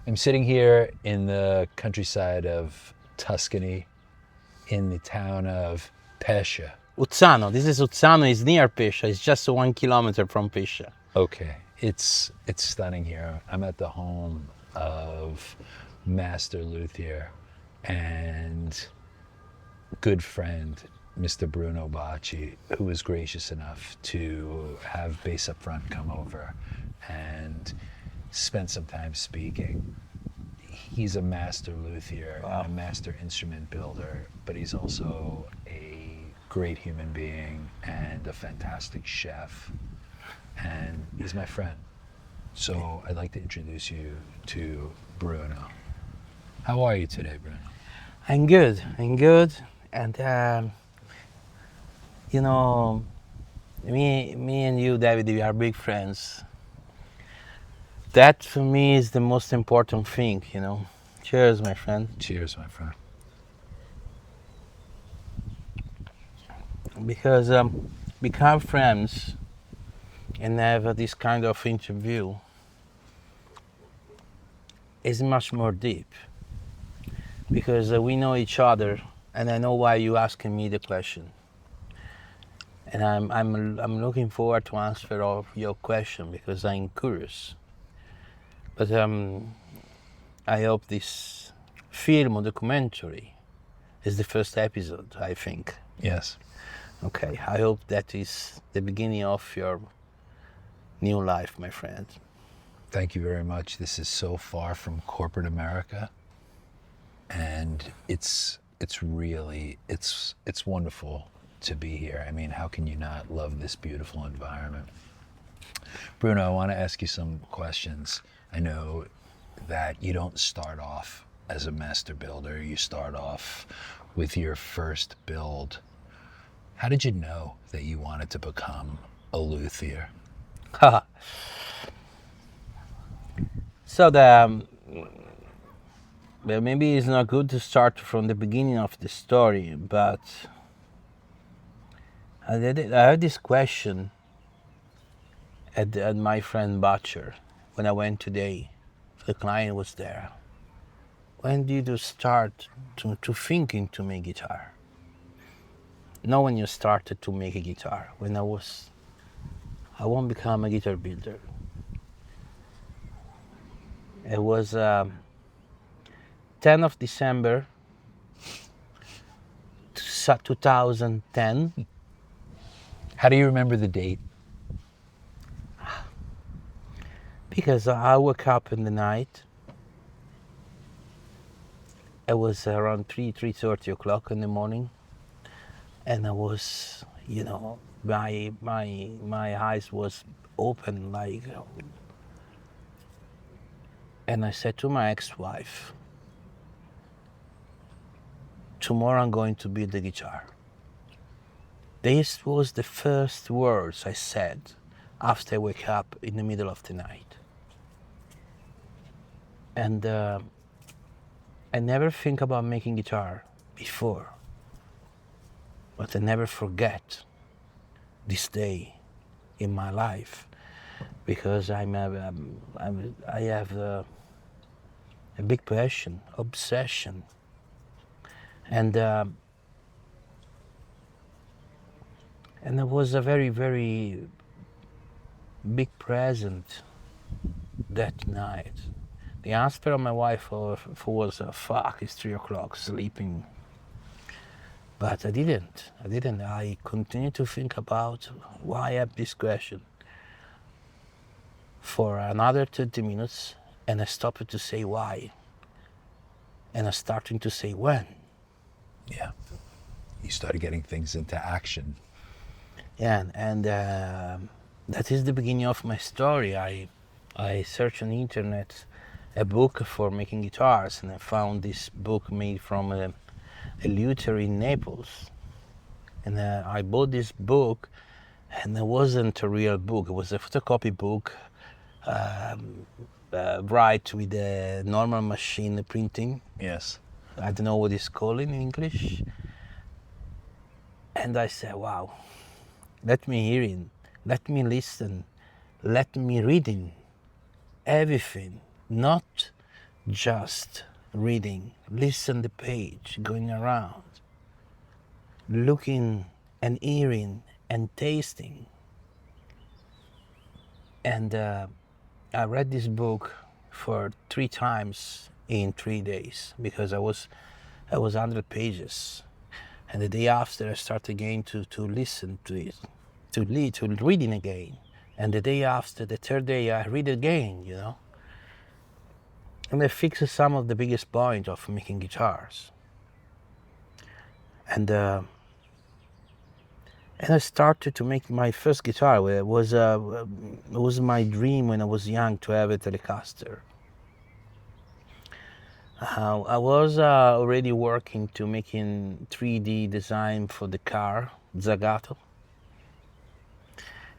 I'm sitting here in the countryside of Tuscany in the town of Pescia. Uzzano. This is Uzzano. It's near Pescia. It's just 1 kilometer from Pescia. Okay, it's stunning here. I'm at the home of master luthier and good friend, Mr. Bruno Bacci, who was gracious enough to have Bass Upfront come over and spend some time speaking. He's a master luthier and a master instrument builder, but he's also a great human being and a fantastic chef. And he's my friend. So I'd like to introduce you to Bruno. How are you today, Bruno? I'm good. And you know, me and you, David, we are big friends. That for me is the most important thing, you know. Cheers, my friend. Cheers, my friend. Because become friends and have this kind of interview is much more deep. Because we know each other, and I know why you asking me the question. And I'm looking forward to answer all your question because I'm curious. But I hope this film or documentary is the first episode, I think. Yes. Okay, I hope that is the beginning of your new life, my friend. Thank you very much. This is so far from corporate America, and it's wonderful to be here. I mean, how can you not love this beautiful environment? Bruno, I want to ask you some questions. I know that you don't start off as a master builder. You start off with your first build. How did you know that you wanted to become a luthier? So well, maybe it's not good to start from the beginning of the story, but I had this question at my friend Butcher when I went today. The client was there. When did you start to thinking to make guitar? Not when you started to make a guitar. When I won't become a guitar builder. It was 10th of December 2010. How do you remember the date? Because I woke up in the night. It was around 3:30 o'clock in the morning, and I was, you know, my eyes was open like, and I said to my ex-wife, tomorrow I'm going to build the guitar. This was the first words I said after I wake up in the middle of the night. And I never think about making guitar before, but I never forget this day in my life because I have a big passion, obsession, and it was a very, very big present that night. The answer of my wife was, fuck, it's 3 o'clock, sleeping. But I didn't. I continued to think about why I have this question for another 30 minutes, and I stopped to say why. And I started to say when. Yeah. You started getting things into action. Yeah, and that is the beginning of my story. I searched on the internet a book for making guitars, and I found this book made from a luthier in Naples. And I bought this book, and it wasn't a real book. It was a photocopy book, right with a normal machine printing. Yes. I don't know what it's called in English. And I said, wow, let me hear it, let me listen, let me read it, everything, not just reading, listen the page, going around, looking and hearing and tasting. And I read this book for 3 times in 3 days because I was 100 pages. And the day after I start again to listen to it, to reading again. And the day after, the 3rd day, I read again, you know. And I fixed some of the biggest points of making guitars. And I started to make my first guitar. It was my dream when I was young to have a Telecaster. I was already working to making 3D design for the car, Zagato.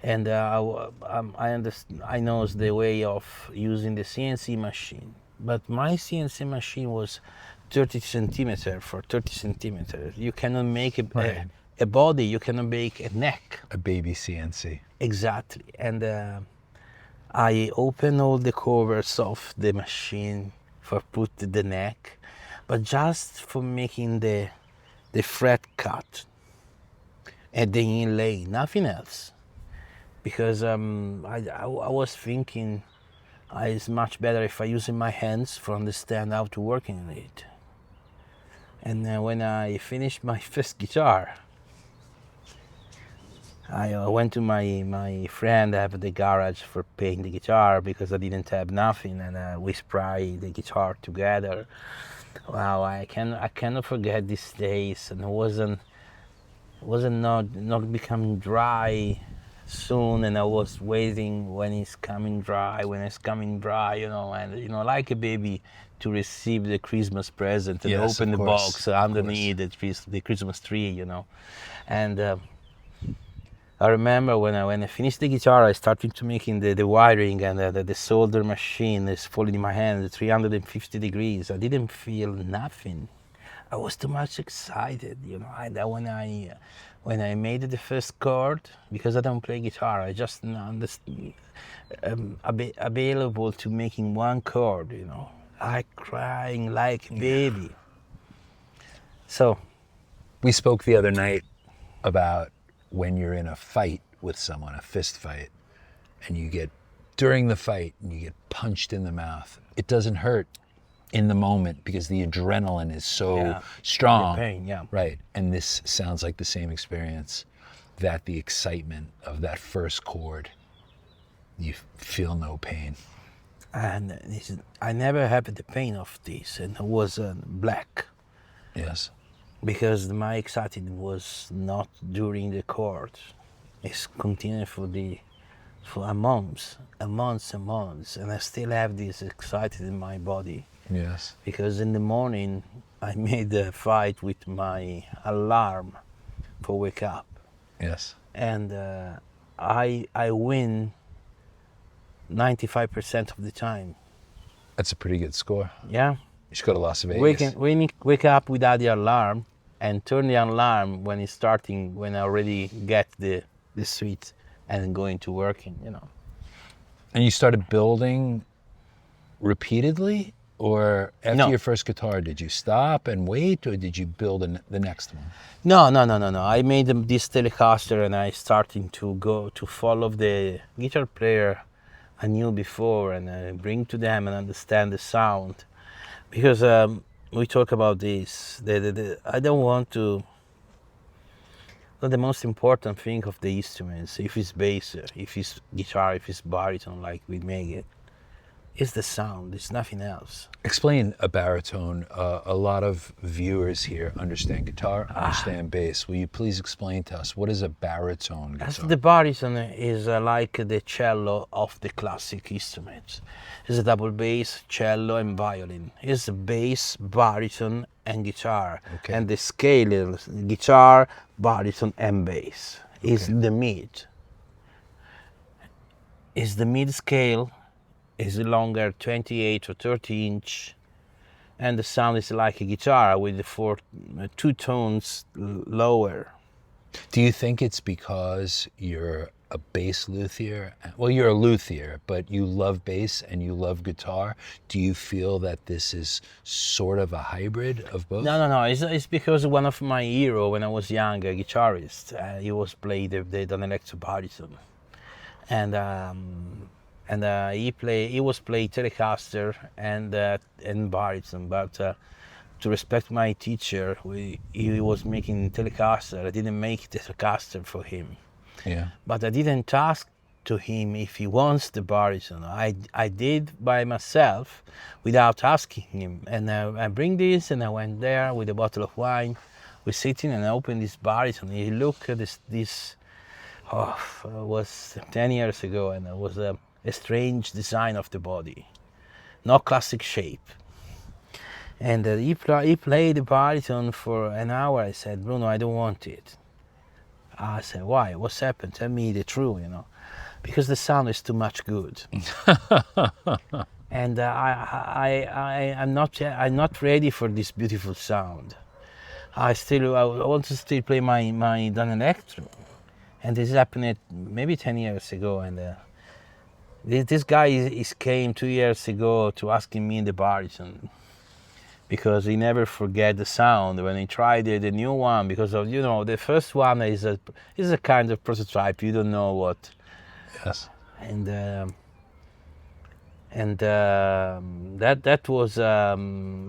And I know the way of using the CNC machine. But my CNC machine was 30 centimeter for 30 centimeters. You cannot make a body, you cannot make a neck. A baby CNC. Exactly. And I opened all the covers of the machine for put the neck, but just for making the fret cut and the inlay, nothing else. Because I was thinking it's much better if I use my hands to understand how to work in it. And when I finished my first guitar, I went to my friend at the garage for paying the guitar because I didn't have nothing, and we spray the guitar together. Wow, I cannot forget these days, and it wasn't not becoming dry soon, and I was waiting when it's coming dry, you know, and you know, like a baby to receive the Christmas present and Yes, open of the course, box underneath the Christmas tree, you know. And I remember when I finished the guitar, I started to making the wiring, and the solder machine is falling in my hand, 350 degrees. I didn't feel nothing. I was too much excited, you know. When I made the first chord, because I don't play guitar, I just available to making one chord, you know. I crying like a baby. So We spoke the other night about when you're in a fight with someone, a fist fight, and during the fight, and you get punched in the mouth. It doesn't hurt in the moment because the adrenaline is so strong. The pain, yeah. Right. And this sounds like the same experience, that the excitement of that first chord, you feel no pain. And I never had the pain of this, and it was black. Yes. Because my excitement was not during the chord. It's continued for months, and I still have this excited in my body. Yes. Because in the morning I made a fight with my alarm for wake up. Yes. And I win 95% of the time. That's a pretty good score. Yeah. You should go to Las Vegas. Wake up without the alarm and turn the alarm when it's starting, when I already get the switch and going to working, you know. And you started building repeatedly? Or after your first guitar, did you stop and wait, or did you build the next one? No. I made this Telecaster, and I starting to go to follow the guitar player I knew before, and bring to them and understand the sound. Because we talk about this, I don't want to. Not the most important thing of the instruments, if it's bass, if it's guitar, if it's baritone, like we make it. It's the sound, it's nothing else. Explain a baritone. A lot of viewers here understand guitar, understand bass. Will you please explain to us, what is a baritone guitar? The baritone is like the cello of the classic instruments. It's a double bass, cello and violin. It's bass, baritone and guitar. Okay. And the scale is guitar, baritone and bass. It's the mid. It's the mid scale. Is longer, 28 or 30 inch, and the sound is like a guitar with the 2 tones lower. Do you think it's because you're a bass luthier? Well, you're a luthier, but you love bass and you love guitar. Do you feel that this is sort of a hybrid of both? No. It's because one of my hero when I was young, a guitarist, he was played the an electro baritone, and he was played Telecaster and baritone, but to respect my teacher, he was making Telecaster. I didn't make Telecaster for him. Yeah. But I didn't ask to him if he wants the baritone. I did by myself without asking him. And I bring this and I went there with a bottle of wine. We're sitting and I opened this baritone. He looked at this it was 10 years ago, and it was a strange design of the body, not classic shape. And he played the baritone for an hour. I said, Bruno, I don't want it. I said, why? What's happened? Tell me the truth, because the sound is too much good. And I'm not ready for this beautiful sound. I want to still play my Dan Electro. And this happened maybe 10 years ago. And this guy came 2 years ago to asking me the baritone, because he never forget the sound when he tried the new one, because of the first one is a kind of prototype. You don't know what. Yes. And that was a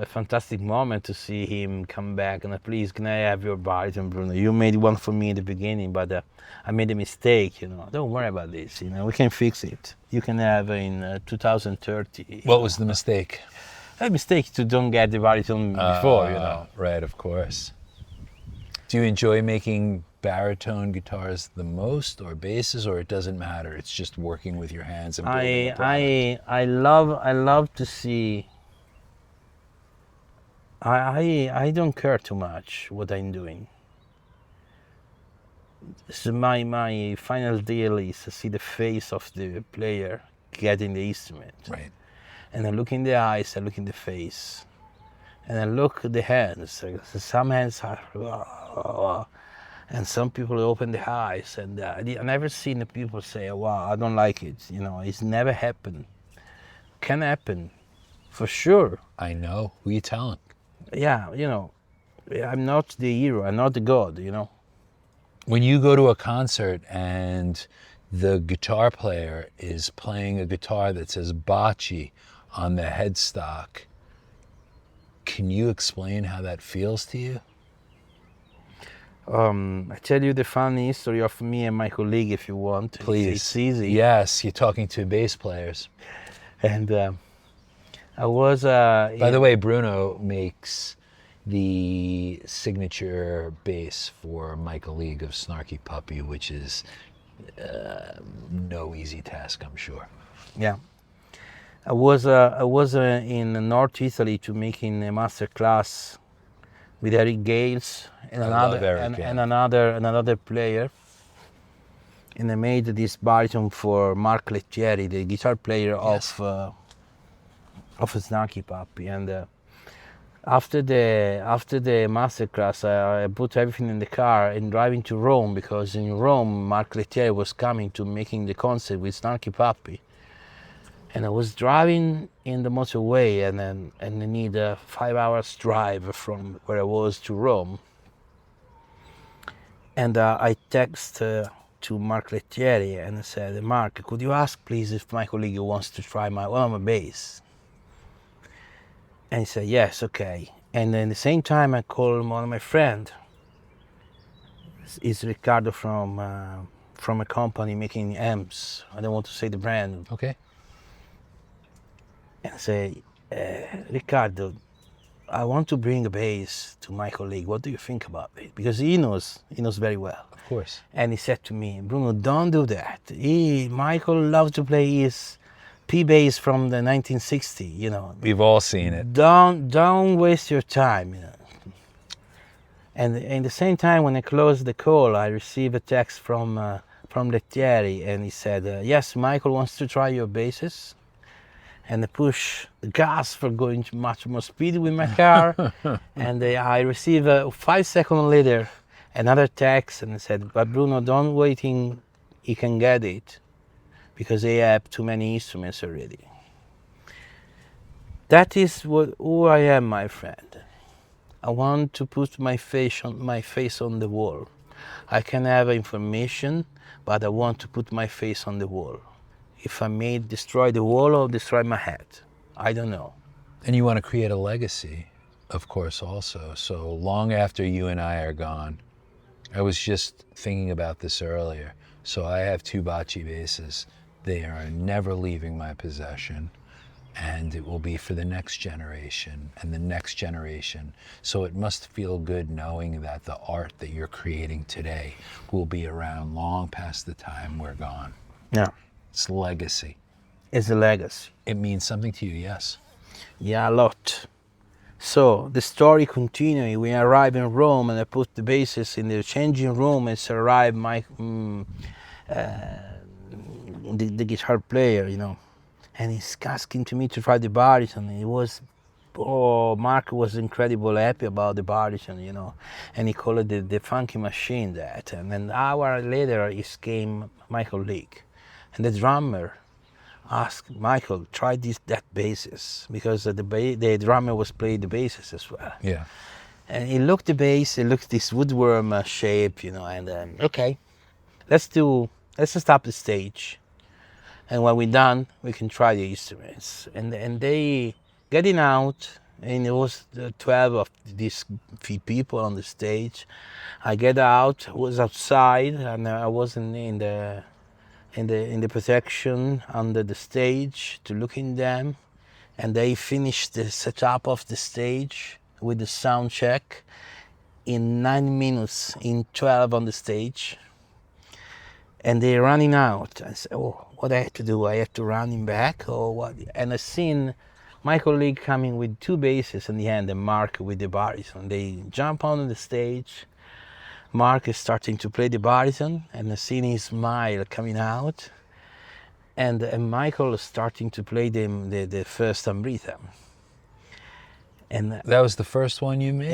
fantastic moment to see him come back. And please, can I have your baritone, Bruno? You made one for me in the beginning, but I made a mistake. Don't worry about this. We can fix it. You can have in 2030. What was the mistake? A mistake to don't get the baritone before. Right, of course. Do you enjoy making baritone guitars the most, or basses, or it doesn't matter? It's just working with your hands and building a product? I love to see. I don't care too much what I'm doing. So my final deal is to see the face of the player getting the instrument. Right. And I look in the eyes, I look in the face, and I look at the hands. Some hands are, and some people open the eyes, and I never seen the people say, "Wow, I don't like it." It's never happened. Can happen, for sure. I know. Who you telling? Yeah, I'm not the hero. I'm not the god. When you go to a concert and the guitar player is playing a guitar that says Bacci on the headstock, can you explain how that feels to you? I tell you the funny history of me and my colleague if you want. Please. It's easy. Yes, you're talking to bass players. And I was... By the way, Bruno makes the signature bass for Michael League of Snarky Puppy, which is no easy task, I'm sure. Yeah. I was in North Italy to making a master class with Eric Gales and another player, and I made this baritone for Mark Lettieri, the guitar player of Snarky Puppy. And after the master class, I put everything in the car and driving to Rome, because in Rome Mark Lettieri was coming to making the concert with Snarky Puppy. And I was driving in the motorway, and I need a 5 hours drive from where I was to Rome. And I text to Mark Lettieri and I said, Mark, could you ask please if my colleague wants to try one of my bass? And he said, yes, okay. And at the same time I called one of my friends. It's Riccardo from a company making amps. I don't want to say the brand. Okay. And I say, Riccardo, I want to bring a bass to my colleague. What do you think about it? Because he knows very well. Of course. And he said to me, Bruno, don't do that. Michael loves to play his P bass from the 1960s, We've all seen it. Don't waste your time, And at the same time, when I closed the call, I received a text from Lettieri, and he said, yes, Michael wants to try your basses. And I push the gas for going much more speed with my car. And I received 5 seconds later another text, and I said, but Bruno, don't wait in he can get it because they have too many instruments already. That is who I am, my friend. I want to put my face on the wall. I can have information, but I want to put my face on the wall. If I may destroy the wall or destroy my head, I don't know. And you want to create a legacy, of course, also. So long after you and I are gone, I was just thinking about this earlier. So I have 2 Bacci basses. They are never leaving my possession, and it will be for the next generation and the next generation. So it must feel good knowing that the art that you're creating today will be around long past the time we're gone. Yeah, It's legacy. it's a legacy. It means something to you, yes? Yeah, a lot. So the story continues. We arrive in Rome, and I put the basses in the changing room. It's arrived the guitar player, and he's asking to me to try the baritone. Mark was incredibly happy about the baritone, and he called it the funky machine that. And then an hour later, came Michael Leake, and the drummer asked Michael, try that basses, because the drummer was playing the basses as well. Yeah. And he looked the bass, he looked this woodworm shape, and okay, let's stop the stage. And when we're done, we can try the instruments. And they getting out, and it was 12 of these people on the stage. I get out, was outside, and I was in the protection under the stage to look in them. And they finished the setup of the stage with the sound check in 9 minutes, in 12 on the stage. And they're running out. I said, oh, what I have to do? I have to run him back or what? And I seen Michael Leake coming with 2 basses in the hand and Mark with the baritone. They jump on the stage. Mark is starting to play the baritone, and I seen his smile coming out. And Michael is starting to play the first Amrita. And That was the first one you made?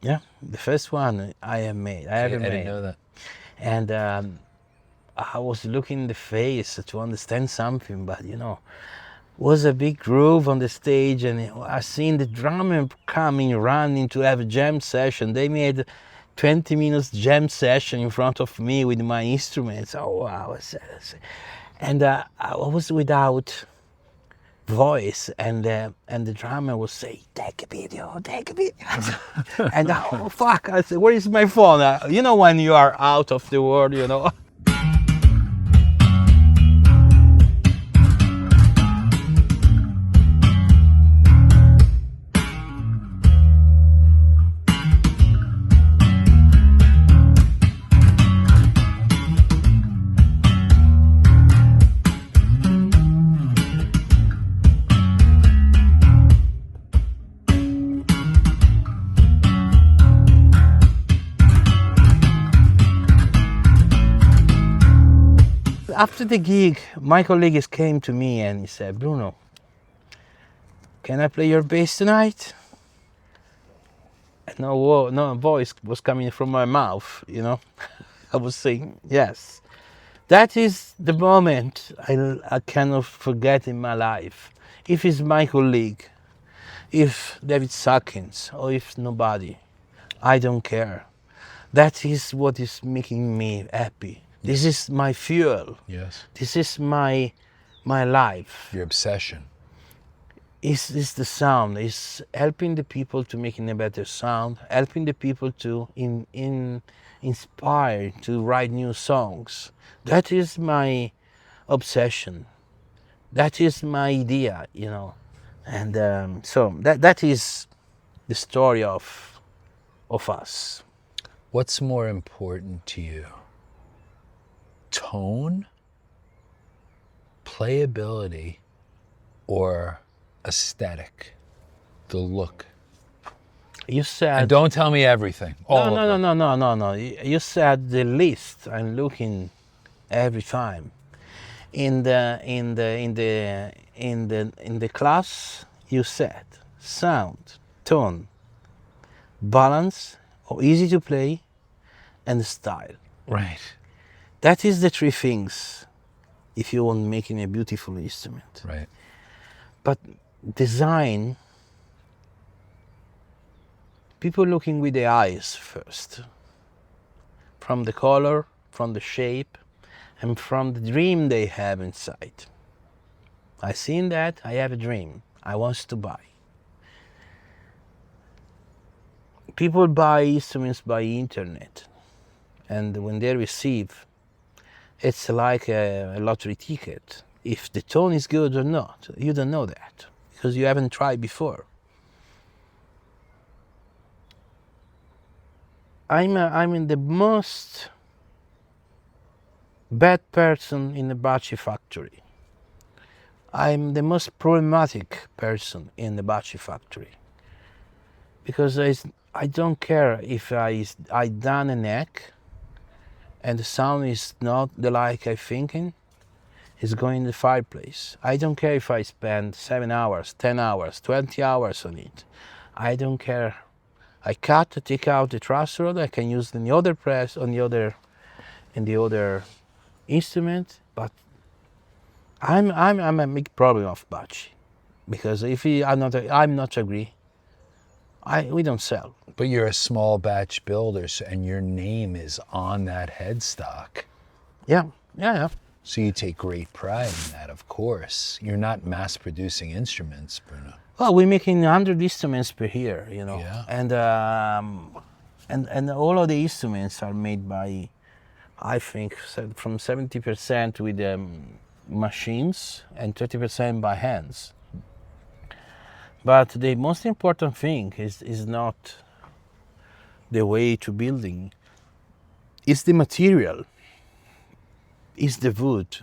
yeah, the first one I have made. I didn't know that. And I was looking in the face to understand something, but was a big groove on the stage, and I seen the drummer coming, running to have a jam session. They made 20 minutes jam session in front of me with my instruments. Oh wow! And I was without voice, and the drummer was saying, take a video. And oh fuck, I said, where is my phone? When you are out of the world, After the gig, Michael Leake came to me and he said, Bruno, can I play your bass tonight? And no voice was coming from my mouth, I was saying yes. That is the moment I cannot forget in my life. If it's Michael Leake, if David Suckins, or if nobody, I don't care. That is what is making me happy. This is my fuel. Yes. This is my life. Your obsession. It's the sound. It's helping the people to making a better sound, helping the people to inspire to write new songs. That is my obsession. That is my idea, And so that is the story of us. What's more important to you? Tone, playability, or aesthetic, the look? You said. And don't tell me everything. No. You said the list. I'm looking every time. In the class, you said sound, tone, balance, or easy to play, and style. Right. That is the three things if you want making a beautiful instrument. Right. But design, people looking with the eyes first, from the color, from the shape, and from the dream they have inside. I seen that, I have a dream, I want to buy. People buy instruments by internet, and when they receive, it's like a lottery ticket. If the tone is good or not, you don't know that, because you haven't tried before. I'm in the most bad person in the Bacci factory. I'm the most problematic person in the Bacci factory. Because I don't care if I done a neck and the sound is not the like I'm thinking, it's going in the fireplace. I don't care if I spend 7 hours, 10 hours, 20 hours on it. I don't care. I cut, take out the truss rod, I can use in the other press, in the other instrument, but I'm a big problem of Bacci, because if I'm not agree, we don't sell. But you're a small batch builder, and your name is on that headstock. Yeah. So you take great pride in that, of course. You're not mass producing instruments, Bruno. Well, we're making 100 instruments per year, you know. Yeah. And all of the instruments are made by, I think, from 70% with machines and 30% by hands. But the most important thing is not the way to building. It's the material. It's the wood.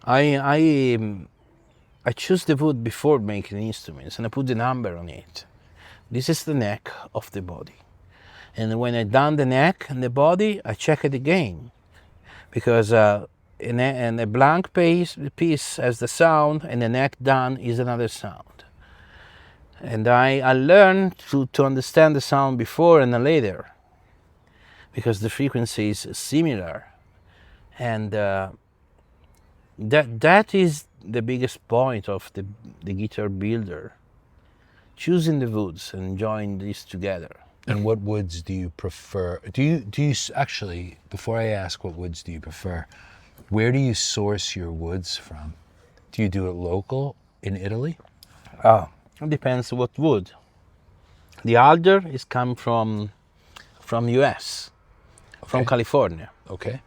I choose the wood before making instruments, and I put the number on it. This is the neck of the body. And when I done the neck and the body, I check it again. Because in a blank piece has the sound, and the neck done is another sound. And I learned to understand the sound before and later, because the frequency is similar. And that is the biggest point of the guitar builder, choosing the woods and join these together. And what woods do you prefer? Do you actually, before I ask what woods do you prefer, where do you source your woods from? Do you do it local in Italy? It depends what wood. The alder is come from US, from Okay. California. Okay.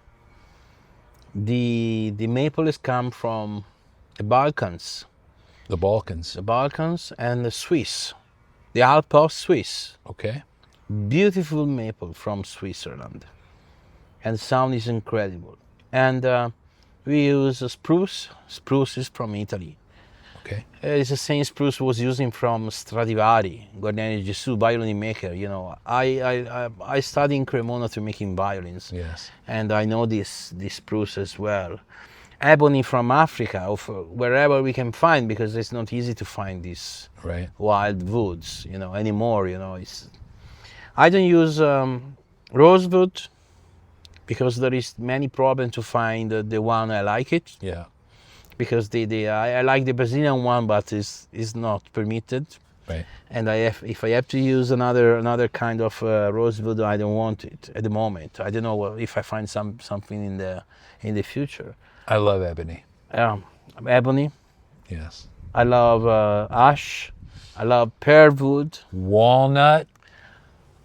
The maple is come from the Balkans. The Balkans. The Balkans and the Swiss, the Alps of Swiss. Okay. Beautiful maple from Switzerland, and the sound is incredible. And we use spruce. Spruce is from Italy. Okay. It's the same spruce was using from Stradivari, Guarnieri Gesù, violin maker. You know, I studied in Cremona to making violins. Yes. And I know this spruce as well. Ebony from Africa, or wherever we can find, because it's not easy to find these Right. wild woods, you know, anymore. You know, I don't use rosewood, because there is many problem to find the one I like it. Yeah. Because I like the Brazilian one, but is not permitted. Right. And if I have to use another kind of rosewood, I don't want it at the moment. I don't know if I find something in the future. I love ebony. Ebony. Yes. I love ash. I love pear wood. Walnut.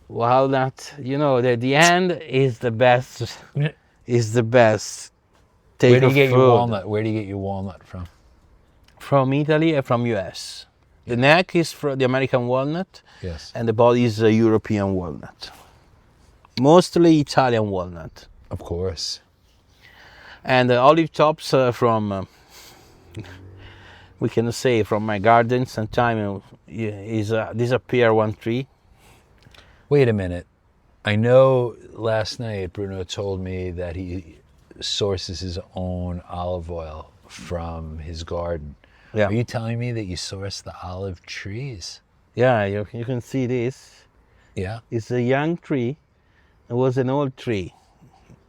Walnut. You know, the end is the best. Is the best. Where do you get food. your walnut? Where do you get your walnut from? From Italy and from US. The neck is from the American walnut. Yes. And the body is a European walnut. Mostly Italian walnut. Of course. And the olive tops from, we can say, from my garden. Sometimes disappear one tree. Wait a minute. I know last night Bruno told me that he sources his own olive oil from his garden. Yeah. Are you telling me that you source the olive trees? Yeah, you can see this. Yeah. It's a young tree. It was an old tree.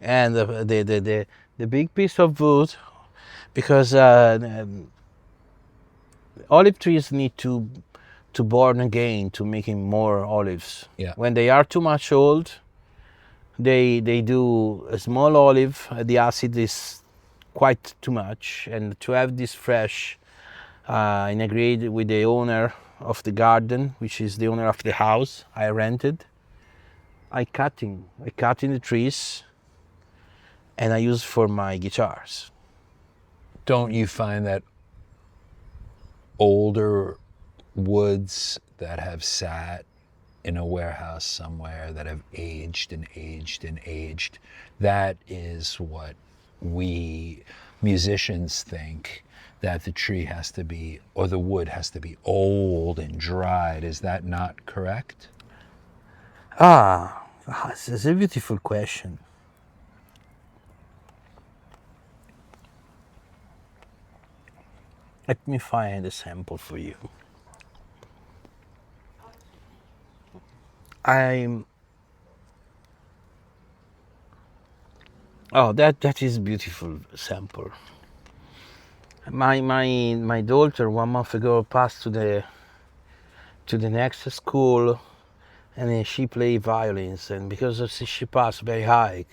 And the big piece of wood, because olive trees need to born again to making more olives. Yeah. When they are too much old, they do a small olive. The acid is quite too much, and to have this fresh, in agreed with the owner of the garden, which is the owner of the house I rented, I cut in the trees, and I use for my guitars. Don't you find that older woods that have sat in a warehouse somewhere, that have aged and aged and aged, that is what we musicians think, that the tree has to be, or the wood has to be old and dried? Is that not correct? This is a beautiful question. Let me find a sample for you. That is beautiful sample. My daughter 1 month ago passed to the next school, and she played violins, and because she passed very high,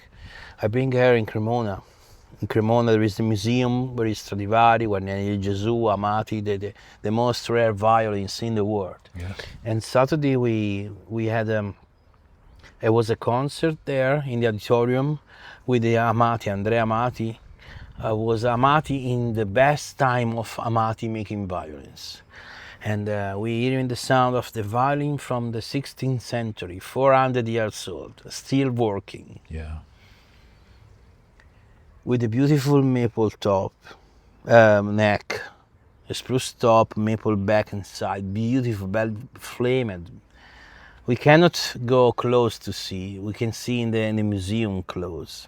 I bring her in Cremona. In Cremona there is the museum where is Stradivari, Guarnieri Gesù, Amati, the most rare violins in the world. Yeah. And Saturday we had it was a concert there in the auditorium with the Amati, Andrea Amati. Was Amati in the best time of Amati making violins. And we hearing the sound of the violin from the 16th century, 400 years old, still working. Yeah. With a beautiful maple top, neck, a spruce top, maple back and side, beautiful, flamed. We cannot go close to see. We can see in the museum close.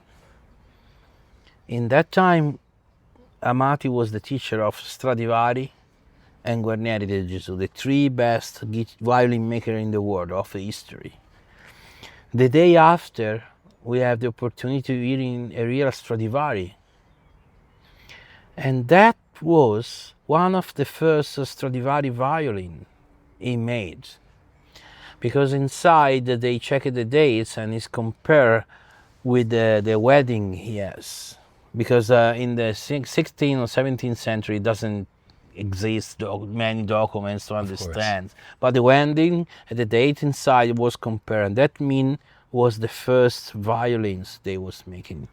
In that time, Amati was the teacher of Stradivari and Guarnieri del Gesù, the three best violin makers in the world of history. The day after, we have the opportunity to hear in a real Stradivari. And that was one of the first Stradivari violin he made. Because inside they check the dates and it's compared with the wedding he has. Because in the 16th or 17th century it doesn't exist many documents to understand. But the wedding and the date inside was compared, and that mean was the first violins they was making.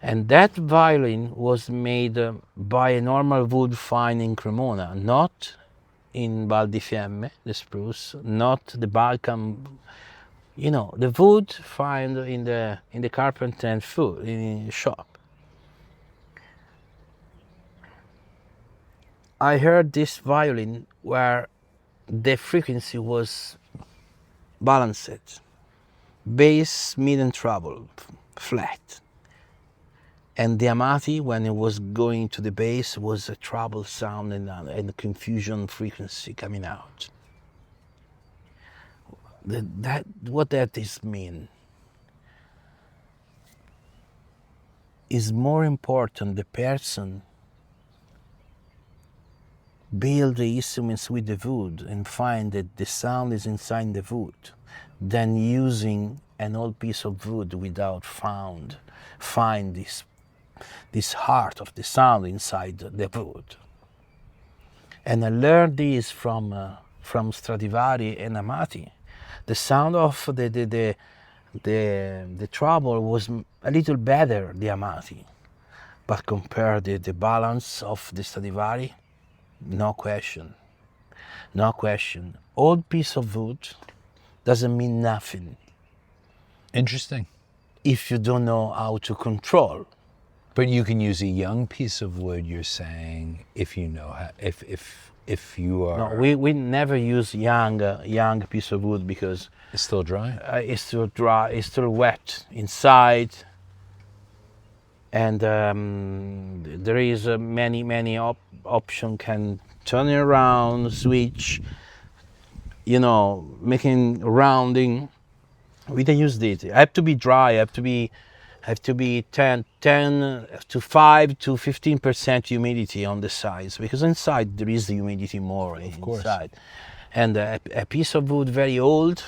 And that violin was made by a normal wood find in Cremona, not in Val di Fiemme, the spruce, not the Balkan, the wood found in the carpenter and food in shop. I heard this violin where the frequency was balanced, bass, mid and treble, flat. And the Amati, when it was going to the bass, was a treble sound and a confusion frequency coming out. What that is mean is more important the person build the instruments with the wood and find that the sound is inside the wood than using an old piece of wood without find this heart of the sound inside the wood. And I learned this from Stradivari and Amati. The sound of the treble was a little better, the Amati, but compared the balance of the Stradivari, no question. Old piece of wood doesn't mean nothing. Interesting. If you don't know how to control. But you can use a young piece of wood, you're saying, if you know how, if you are... No, we never use young piece of wood because... It's still dry? It's still dry, it's still wet inside. And there is many option, can turn it around, switch, making rounding. We don't use this. It have to be dry, have to be have to be 10 to 5 to 15% humidity on the sides, because inside there is the humidity more Of course. inside. And a piece of wood very old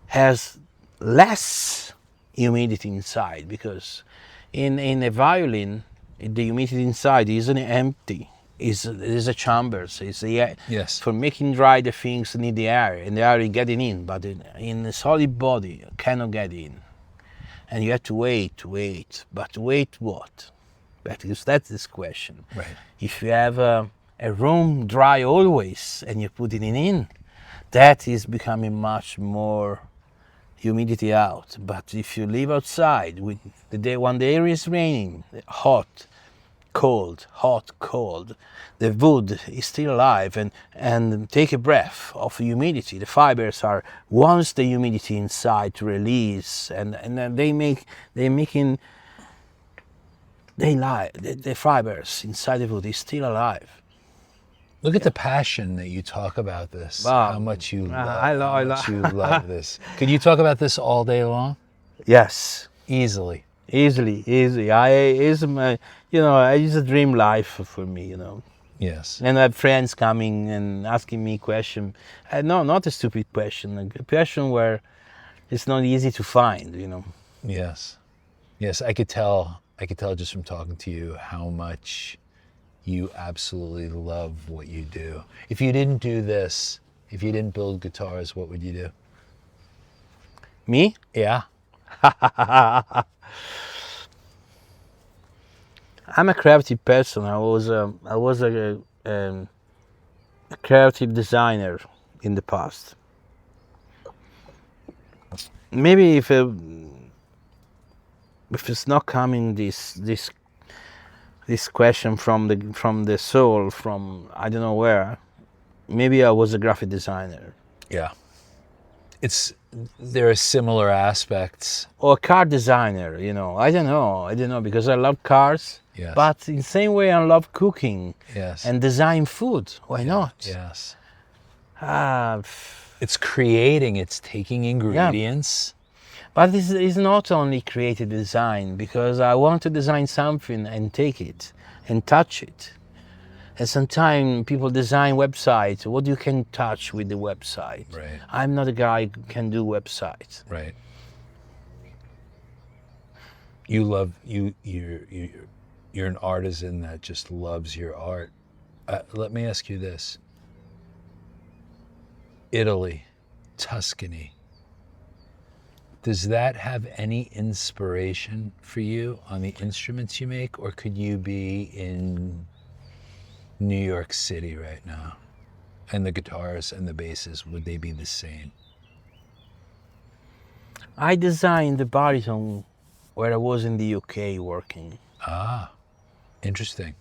has less humidity inside, because in a violin the humidity inside isn't empty. Is a chambers. It's the air. Yes. For making dry the things need the air, and the air is getting in, but in a solid body cannot get in, and you have to wait. But wait what? Because that's this question. Right. If you have a room dry always and you put it in, that is becoming much more humidity out. But if you live outside with the day, when the air is raining, hot, cold, the wood is still alive and take a breath of humidity. The fibers are once the humidity inside to release, and then the fibers inside the wood is still alive. Look at the passion that you talk about this. Wow. How much you I love, you love this. Could you talk about this all day long? Yes. Easily. Easily. It's a dream life for me, Yes. And I have friends coming and asking me questions. No, not a stupid question. A question where it's not easy to find, Yes. Yes, I could tell just from talking to you how much you absolutely love what you do. If you didn't do this, if you didn't build guitars, what would you do? Me? Yeah. I'm a creative person. I was a creative designer in the past. Maybe if it's not coming this question from the soul, from I don't know where, maybe I was a graphic designer. Yeah. There are similar aspects. Or a car designer, I don't know, because I love cars. Yes. But in the same way I love cooking. Yes. And design food. Why not? Yes. Ah, It's creating, it's taking ingredients. but it's not only creative design, because I want to design something and take it and touch it. And sometimes people design websites. What you can touch with the website? Right. I'm not a guy who can do websites. Right. You're an artisan that just loves your art. Let me ask you this. Italy, Tuscany, does that have any inspiration for you on the instruments you make, or could you be in New York City right now? And the guitars and the basses, would they be the same? I designed the baritone where I was in the UK working. Ah, interesting.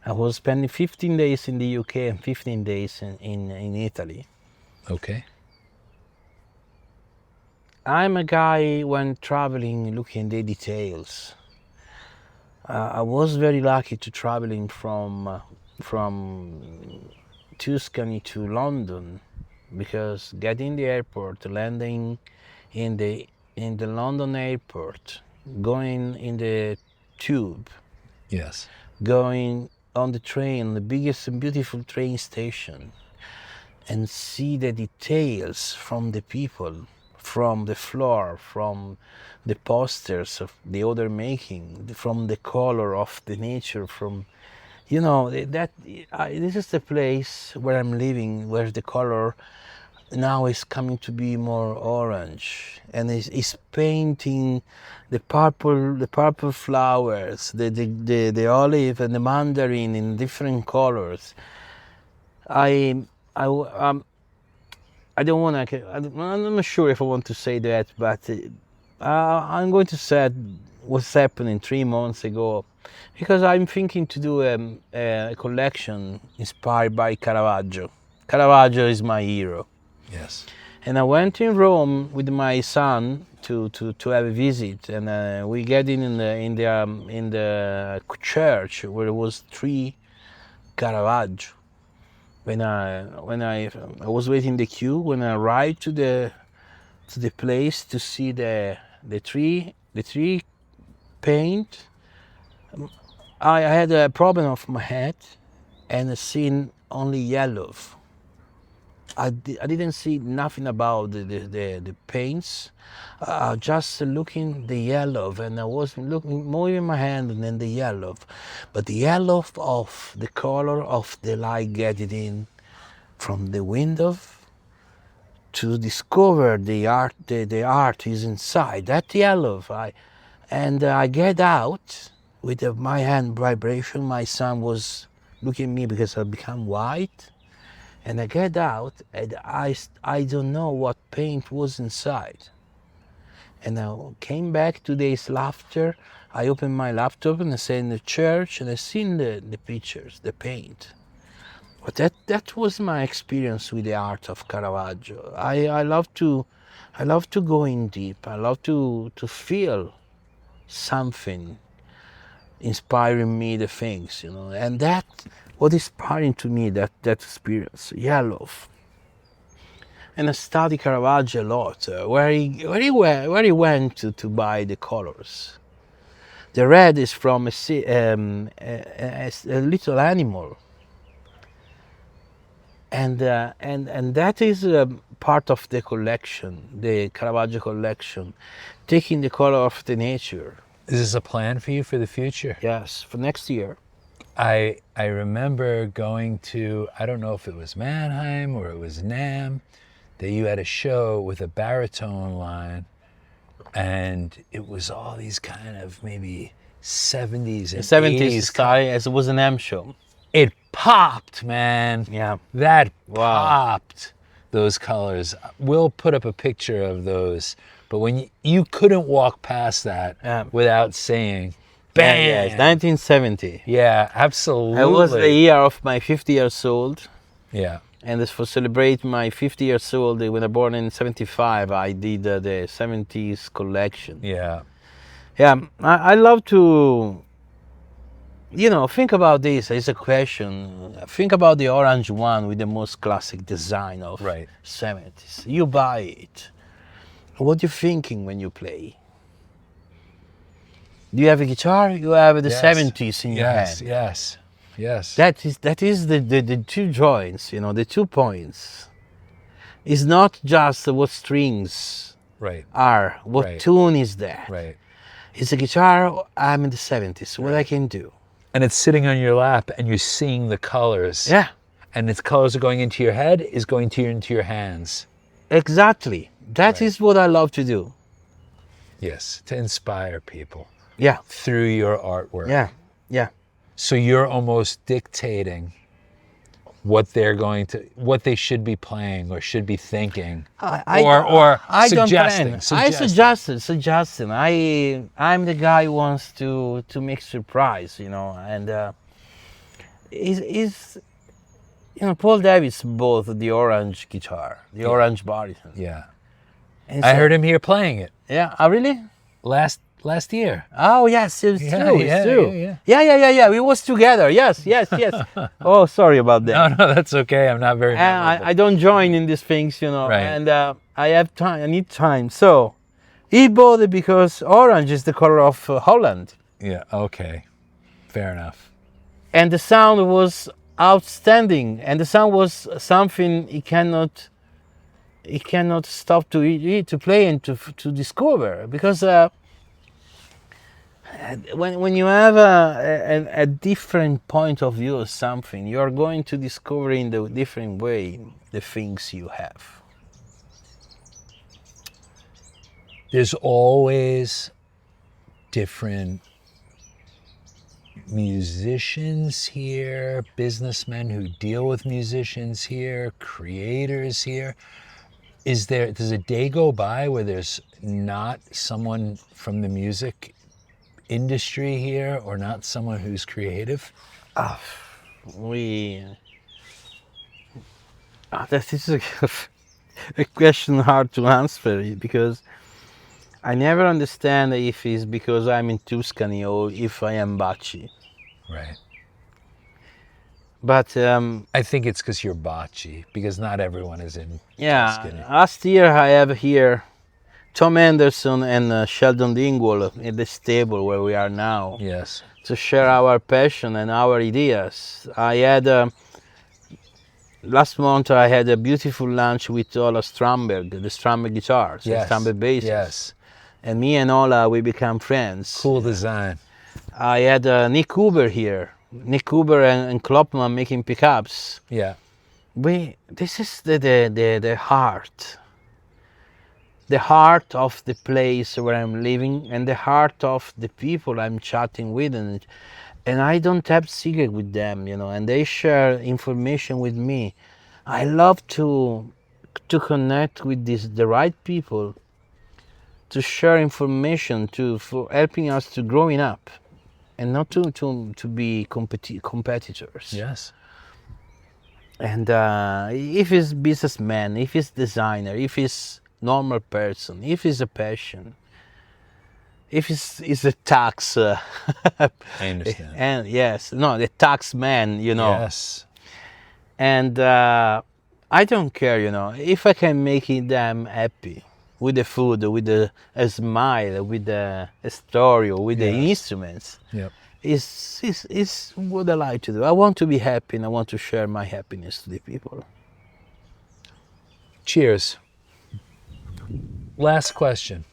I was spending 15 days in the UK and 15 days in Italy. Okay. I'm a guy when traveling looking at the details. I was very lucky to traveling from Tuscany to London, because getting the airport, landing in the London airport, going in the tube, Yes. going on the train, the biggest and beautiful train station, and see the details from the people, from the floor, from the posters of the other making, from the color of the nature, from this is the place where I'm living, where the color now is coming to be more orange, and is painting the purple flowers, the olive and the mandarin in different colors. I don't want to. I'm not sure if I want to say that, but I'm going to say what's happening 3 months ago, because I'm thinking to do a collection inspired by Caravaggio. Caravaggio is my hero. Yes. And I went in Rome with my son to have a visit, and we get in the church where there was 3 Caravaggio. When I was waiting the queue, when I arrived to the place to see the tree, The three paint. I had a problem of my head and seen only yellow. I didn't see nothing about the paints. Just looking the yellow, and I was looking, moving my hand, and then the yellow. But the yellow of the color of the light getting in from the window to discover the art, the art is inside that yellow. I get out with my hand vibration. My son was looking at me because I become white. And I get out, and I don't know what paint was inside. And I came back 2 days after. I opened my laptop and I sat in the church and I seen the pictures, the paint. But that was my experience with the art of Caravaggio. I love to go in deep. I love to feel something inspiring me the things, and that what inspiring to me that experience, yellow. And I study Caravaggio a lot, where he went to buy the colors. The red is from a little animal, and that is part of the collection, the Caravaggio collection, taking the color of the nature. Is this a plan for you for the future? Yes, for next year. I remember going to, I don't know if it was Mannheim or it was NAMM, that you had a show with a baritone line, and it was all these kind of maybe 70s and 80s. Style, as it was an M show. It popped, man. Yeah. That Wow. popped, those colors. We'll put up a picture of those, but when you couldn't walk past that without saying, bam! Yeah, it's 1970. Yeah, absolutely. It was the year of my 50 years old. Yeah. And for celebrate my 50 years old, when I born in 75, I did the 70s collection. Yeah. Yeah, I love to, think about this. It's a question. Think about the orange one with the most classic design of 70s. You buy it. What are you thinking when you play? Do you have a guitar? You have the 70s in your hand. Yes. That is the two joints, the 2 points. It's not just what strings are, what tune is that. Right. It's a guitar, I'm in the 70s, what I can do. And it's sitting on your lap and you're seeing the colors. Yeah. And its colors are going into your head, is going into your hands. Exactly. That is what I love to do. Yes, to inspire people. Yeah. Through your artwork. Yeah. So you're almost dictating what they should be playing or should be thinking, or suggesting. I suggesting. I'm the guy who wants to make surprise, and is Paul Davis bought the orange guitar, the orange baritone. Yeah, and I heard him here playing it. Yeah, oh, really? Last year. Oh yes, it's true. It's true. Yeah. We was together. Yes. Oh, sorry about that. No, that's okay. I'm not very. I don't join in these things, Right. And I have time. I need time. So he bought it because orange is the color of Holland. Yeah. Okay. Fair enough. And the sound was outstanding. And the sound was something he cannot stop to play and to discover, because. When you have a different point of view of something, you're going to discover in the different way the things you have. There's always different musicians here, businessmen who deal with musicians here, creators here. Does a day go by where there's not someone from the music industry here, or not someone who's creative? That is a question hard to answer, because I never understand if it's because I'm in Tuscany or if I am Bacci. Right. But I think it's because you're Bacci, because not everyone is in yeah, Tuscany. last year I have here Tom Anderson and Sheldon Dingwall in this table where we are now Yes. to share our passion and our ideas. I had last month I had a beautiful lunch with Ola Strandberg, the Strandberg guitars, the Yes. Strandberg basses. Yes. And me and Ola, we become friends. Cool design. I had Nick Huber here. Nick Huber and Klopman making pickups. Yeah. This is the heart. The heart of the place where I'm living and the heart of the people I'm chatting with. And I don't have secret with them, you know, and they share information with me. I love to connect with the right people, to share information, for helping us to growing up, and not to be competitors. Yes. And if it's businessman, if it's designer, if it's normal person, if it's a passion, if it's a tax, I understand. and yes, no, the tax man, you know. Yes. And I don't care, you know, if I can make them happy with the food, with a smile, with a story, or with the Yes. instruments. Yep. Is what I like to do. I want to be happy and I want to share my happiness to the people. Cheers. Last question.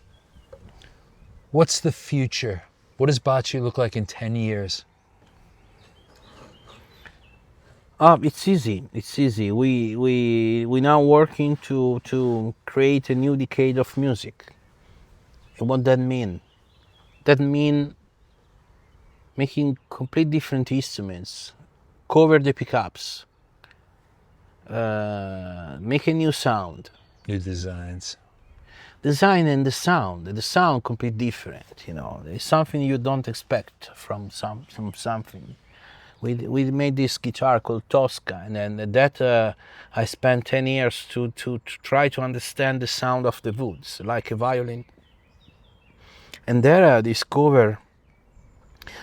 What's the future? What does Bacci look like in 10 years? It's easy. It's easy. We now working to create a new decade of music. And what that mean? That mean making complete different instruments, cover the pickups, make a new sound. New designs. Design and the sound complete different, you know. It's something you don't expect from something. We made this guitar called Tuscany, and that I spent 10 years to try to understand the sound of the woods, like a violin. And there I discover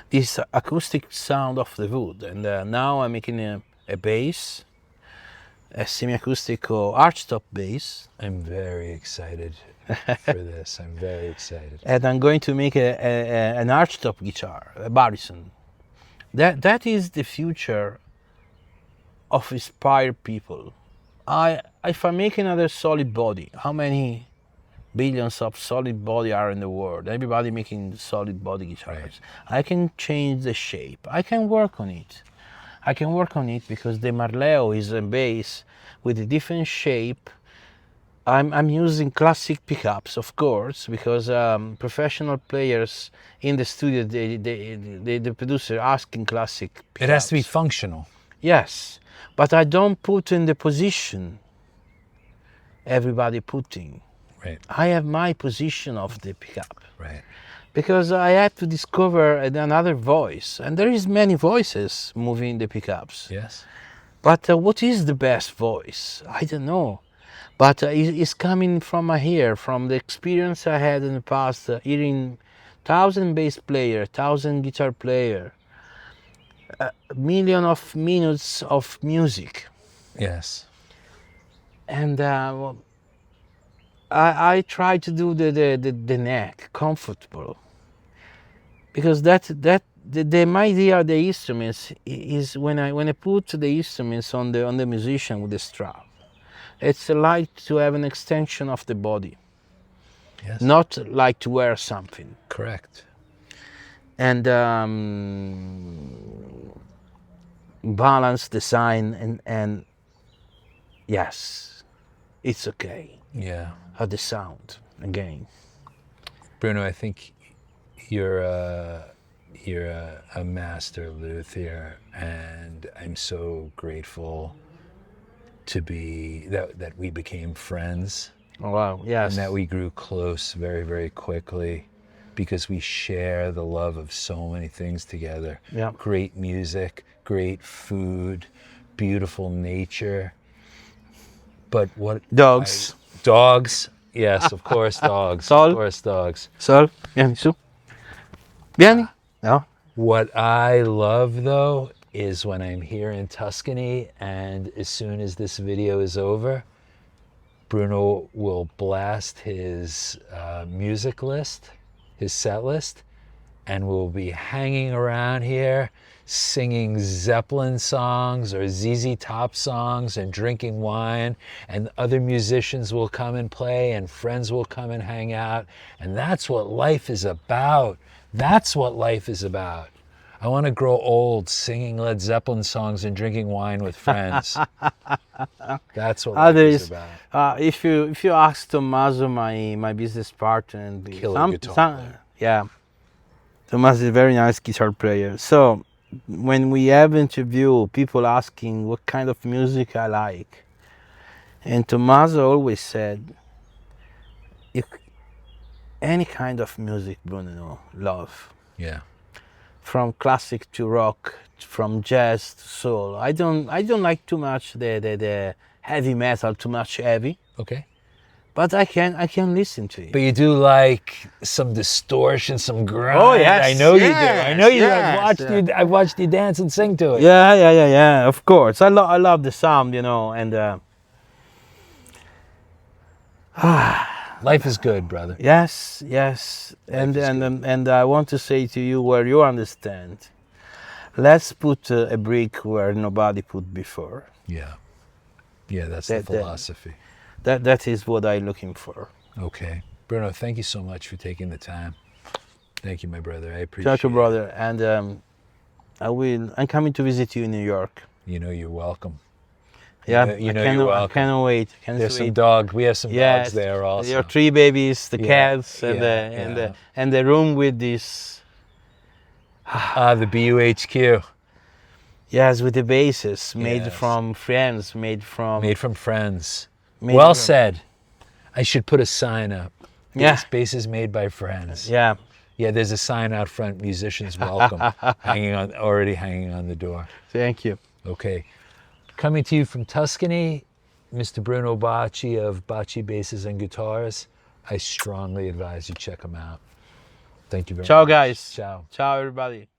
this acoustic sound of the wood, and now I'm making a bass, a semi-acoustic or archtop bass. I'm very excited for this. I'm very excited. And I'm going to make an archtop guitar, a barison. That is the future of inspired people. If I make another solid body, how many billions of solid body are in the world? Everybody making solid body guitars. Right. I can change the shape. I can work on it. I can work on it because the Marleo is a bass with a different shape. I'm using classic pickups, of course, because professional players in the studio, the producer asking classic pickups. It has to be functional. Yes, but I don't put in the position everybody putting. Right. I have my position of the pickup. Right. Because I have to discover another voice, and there is many voices moving the pickups. Yes. But what is the best voice? I don't know. But it's coming from my ear, from the experience I had in the past, hearing 1,000 bass player, 1,000 guitar player, a million of minutes of music. Yes. And I try to do the neck comfortable, because my idea of the instruments is when I put the instruments on the musician with the strap, it's like to have an extension of the body. Yes. Not like to wear something. Correct. And balance, design, and yes, it's okay. Yeah. The sound again. Bruno, I think you're a master luthier, and I'm so grateful to be that we became friends. Oh, wow, yes. And that we grew close very, very quickly, because we share the love of so many things together. Yeah. Great music, great food, beautiful nature. But what? Dogs. Dogs. Yes, of course, dogs. Sol? Of course, dogs. Sol, vieni su. Vieni. No. What I love, though, is when I'm here in Tuscany, and as soon as this video is over, Bruno will blast his music list, his set list, and we'll be hanging around here singing Zeppelin songs or ZZ Top songs and drinking wine, and other musicians will come and play and friends will come and hang out. And that's what life is about. That's what life is about. I want to grow old singing Led Zeppelin songs and drinking wine with friends. That's what life is about. If you ask Tommaso, my business partner, and Killer guitar player. Yeah, Tommaso is a very nice guitar player. So when we have interview, people asking what kind of music I like, and Tommaso always said, any kind of music, Bruno, love. Yeah. From classic to rock, from jazz to soul. I don't like too much the heavy metal, too much heavy. Okay. But I can listen to it. But you do like some distortion, some grind. Oh yes, I know you do. I know you. Yes, I've watched you dance and sing to it. Yeah. Of course, I love the sound, and Life is good, brother. yes, and I want to say to you, where you understand, let's put a brick where nobody put before. Yeah, that's the philosophy. That is what I'm looking for. Okay, Bruno, thank you so much for taking the time. Thank you, my brother. I appreciate Ciao, it. brother, and I'm coming to visit you in New York. You know you're welcome. Yeah, you're welcome. I cannot wait. There's some dogs. We have some dogs there also. Your 3 babies, the cats, and the room with this. The BUHQ. Yes, with the bases made from friends, made from friends. Well said. I should put a sign up. Yeah. Bases made by friends. Yeah. Yeah, there's a sign out front. Musicians welcome, already hanging on the door. Thank you. Okay. Coming to you from Tuscany, Mr. Bruno Bacci of Bacci Basses and Guitars. I strongly advise you check him out. Thank you very much. Ciao, guys. Ciao. Ciao, everybody.